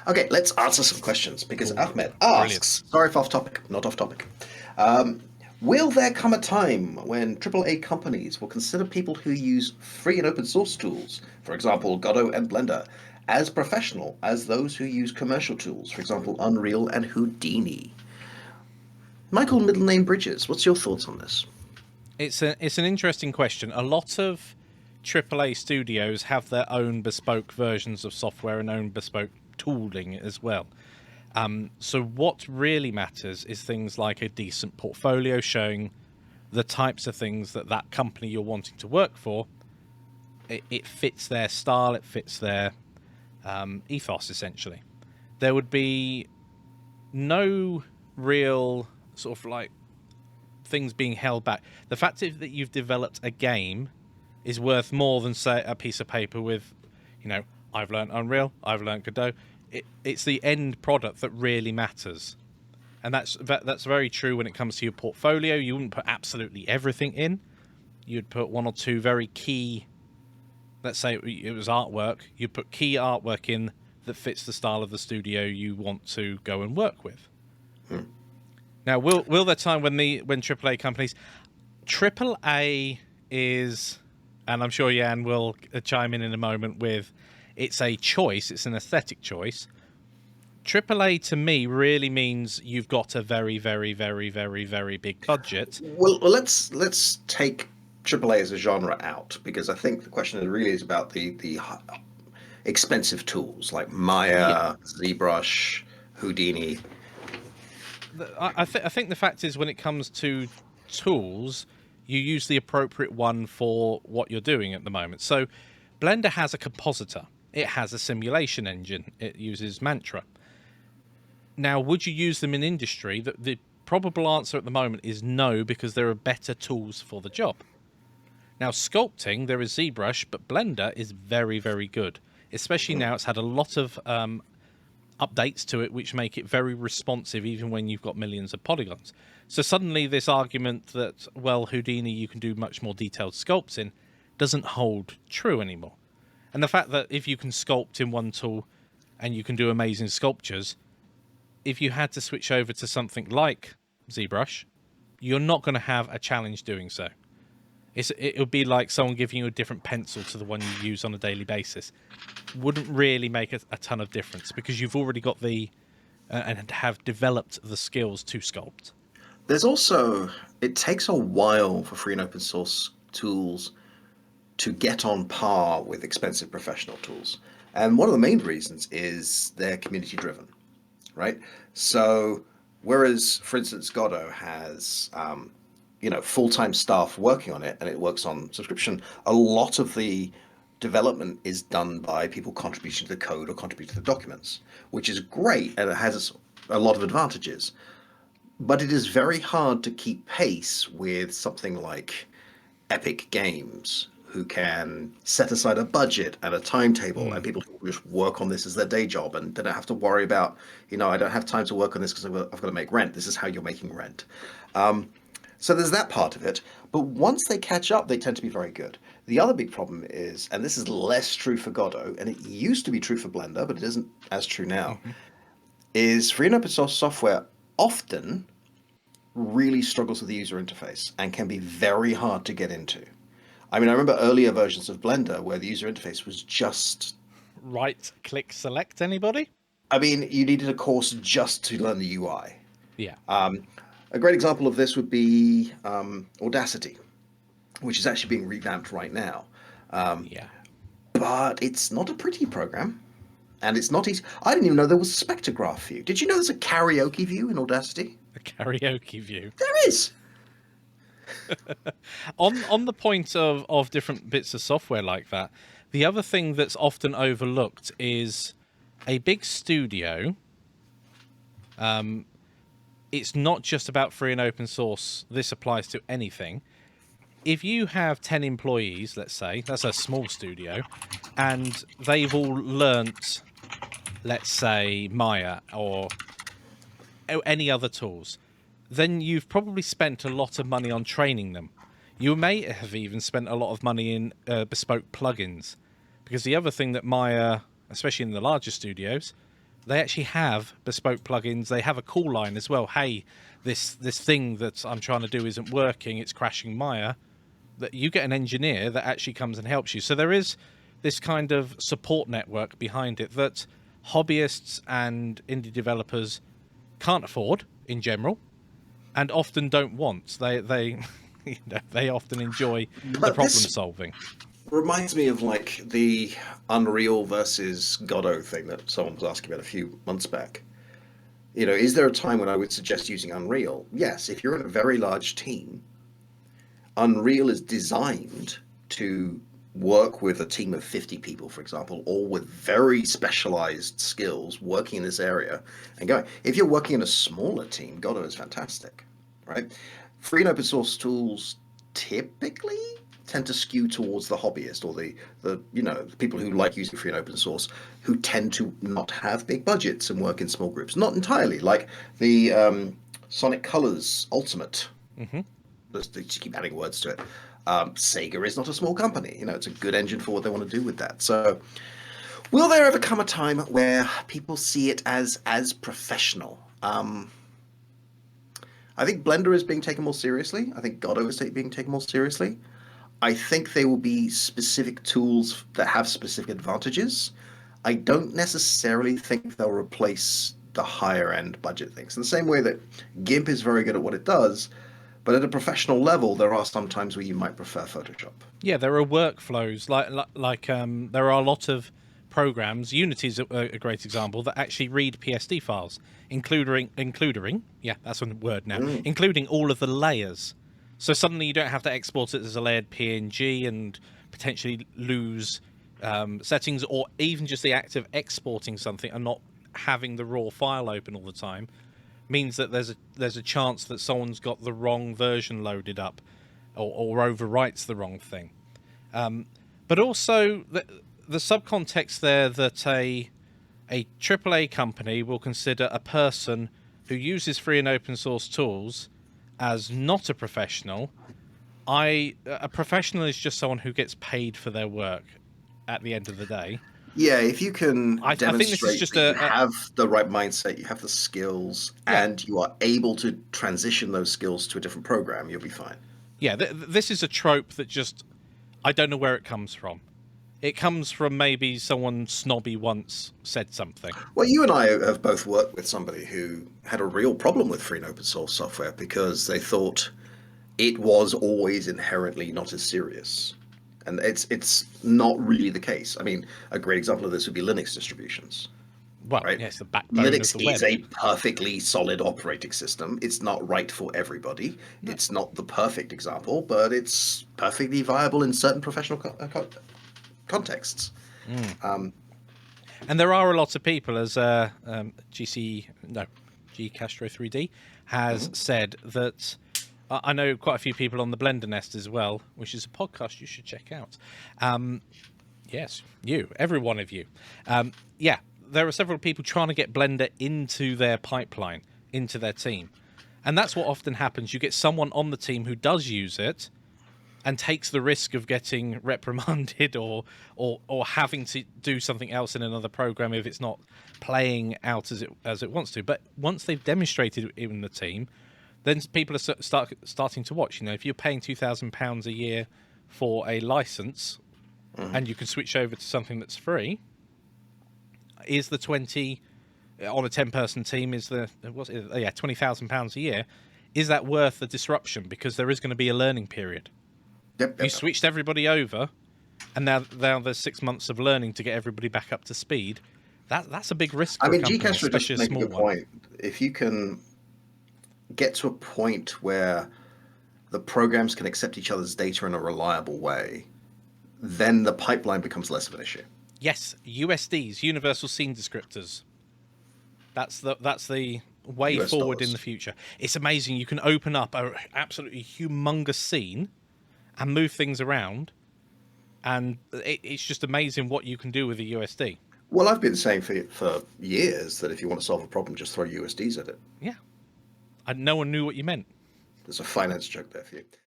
Okay, let's answer some questions because Oh, Ahmed brilliant. asks, sorry if off topic, not off topic. Um, will there come a time when AAA companies will consider people who use free and open source tools, for example, Godot and Blender, as professional as those who use commercial tools, for example, Unreal and Houdini? Michael Middle Name Bridges, what's your thoughts on this? It's an interesting question. A lot of AAA studios have their own bespoke versions of software and own bespoke tooling as well. So what really matters is things like a decent portfolio showing the types of things that that company you're wanting to work for. It fits their style, it fits their ethos, essentially. There would be no real sort of like things being held back. The fact is that you've developed a game is worth more than, say, a piece of paper with, you know, I've learned Unreal, I've learned Godot. It's the end product that really matters. And that's very true when it comes to your portfolio. You wouldn't put absolutely everything in. You'd put one or two very key, let's say it was artwork, you'd put key artwork in that fits the style of the studio you want to go and work with. Now, will there time when AAA companies, AAA is, and I'm sure Jan will chime in a moment with, it's a choice, it's an aesthetic choice. AAA to me really means you've got a very, very, very, very, very big budget. Well, let's take AAA as a genre out because I think the question really is about the expensive tools like Yeah, Maya, ZBrush, Houdini. I think the fact is when it comes to tools, you use the appropriate one for what you're doing at the moment. So Blender has a compositor. It has a simulation engine. It uses Mantra. Now, would you use them in industry? The probable answer at the moment is no, because there are better tools for the job. Now, sculpting, there is ZBrush, but Blender is very, very good. Especially now, it's had a lot of updates to it, which make it very responsive, even when you've got millions of polygons. So suddenly, this argument that, well, Houdini, you can do much more detailed sculpting, doesn't hold true anymore. And the fact that if you can sculpt in one tool and you can do amazing sculptures, if you had to switch over to something like ZBrush, you're not going to have a challenge doing so. It would be like someone giving you a different pencil to the one you use on a daily basis. Wouldn't really make a ton of difference because you've already got and have developed the skills to sculpt. There's also it takes a while for free and open source tools to get on par with expensive professional tools. And one of the main reasons is they're community driven, right? So whereas, for instance, Godot has full-time staff working on it and it works on subscription, a lot of the development is done by people contributing to the code or contributing to the documents, which is great and it has a lot of advantages. But it is very hard to keep pace with something like Epic Games, who can set aside a budget and a timetable, and Mm. people who just work on this as their day job, and they don't have to worry about, I don't have time to work on this because I've got to make rent. This is how you're making rent. So there's that part of it. But once they catch up, they tend to be very good. The other big problem is, and this is less true for Godot, and it used to be true for Blender, but it isn't as true now, Hmm. is free and open source software often really struggles with the user interface and can be very hard to get into. I mean, I remember earlier versions of Blender where the user interface was just, Right click select anybody? I mean, you needed a course just to learn the UI. Yeah. A great example of this would be Audacity, which is actually being revamped right now. Yeah. But it's not a pretty program, and it's not easy. I didn't even know there was a spectrograph view. Did you know there's a karaoke view in Audacity? A karaoke view. There is. On the point of different bits of software like that, the other thing that's often overlooked is a big studio. It's not just about free and open source. This applies to anything. If you have 10 employees, let's say, that's a small studio, and they've all learnt, let's say, Maya or any other tools, then you've probably spent a lot of money on training them. You may have even spent a lot of money in bespoke plugins. Because the other thing that Maya, especially in the larger studios, they actually have bespoke plugins. They have a call line as well. Hey, this thing that I'm trying to do isn't working. It's crashing Maya. That you get an engineer that actually comes and helps you. So there is this kind of support network behind it that hobbyists and indie developers can't afford in general, and often don't want. They they often enjoy the But problem this solving. reminds me of like the Unreal versus Godot thing that someone was asking about a few months back. Is there a time when I would suggest using Unreal? Yes, if you're in a very large team, Unreal is designed to work with a team of 50 people, for example, all with very specialized skills working in this area and going. If you're working in a smaller team, Godot is fantastic, right? Free and open source tools typically tend to skew towards the hobbyist or the people who like using free and open source, who tend to not have big budgets and work in small groups. Not entirely, like the Sonic Colors Ultimate. Hmm. Just keep adding words to it. Sega is not a small company. It's a good engine for what they want to do with that. So, will there ever come a time where people see it as professional? I think Blender is being taken more seriously. I think Godot is being taken more seriously. I think there will be specific tools that have specific advantages. I don't necessarily think they'll replace the higher end budget things. In the same way that GIMP is very good at what it does, but at a professional level, there are some times where you might prefer Photoshop. Yeah, there are workflows like there are a lot of programs. Unity is a great example that actually read PSD files, including yeah, that's a word now, Mm. including all of the layers. So suddenly you don't have to export it as a layered PNG and potentially lose settings, or even just the act of exporting something and not having the raw file open all the time means that there's a chance that someone's got the wrong version loaded up, or overwrites the wrong thing. But also the subcontext there that a AAA company will consider a person who uses free and open source tools as not a professional. A professional is just someone who gets paid for their work at the end of the day. Yeah, if you can I think this is demonstrate just that you have the right mindset, you have the skills, yeah. and you are able to transition those skills to a different program, you'll be fine. Yeah, this is a trope that just, I don't know where it comes from. It comes from maybe someone snobby once said something. Well, you and I have both worked with somebody who had a real problem with free and open source software because they thought it was always inherently not as serious. And it's not really the case. I mean, a great example of this would be Linux distributions. Well, Right? yes, the backbone Linux of the web. is a perfectly solid operating system. It's not right for everybody. No. It's not the perfect example, but it's perfectly viable in certain professional contexts. And there are a lot of people, as G Castro 3D has said, that I know quite a few people on the Blender Nest as well, which is a podcast you should check out. Yes, every one of you. Yeah, there are several people trying to get Blender into their pipeline, into their team. And that's what often happens. You get someone on the team who does use it and takes the risk of getting reprimanded or having to do something else in another program if it's not playing out as it wants to. But once they've demonstrated it in the team, then people are starting to watch. If you're paying £2,000 a year for a license, and you can switch over to something that's free, is the 20 on a 10-person team, is the £20,000 a year, is that worth the disruption? Because there is going to be a learning period. Yep. You switched everybody over, and now there's 6 months of learning to get everybody back up to speed. That's a big risk. I For mean, a company, Gcastro just especially a make a small good one. point. If you can get to a point where the programs can accept each other's data in a reliable way, then the pipeline becomes less of an issue. Yes, USDs, Universal Scene Descriptors. That's the way US forward dollars. in the future. It's amazing. You can open up a absolutely humongous scene and move things around, and it's just amazing what you can do with a USD. Well, I've been saying for years that if you want to solve a problem, just throw USDs at it. Yeah, and no one knew what you meant. There's a finance joke there for you.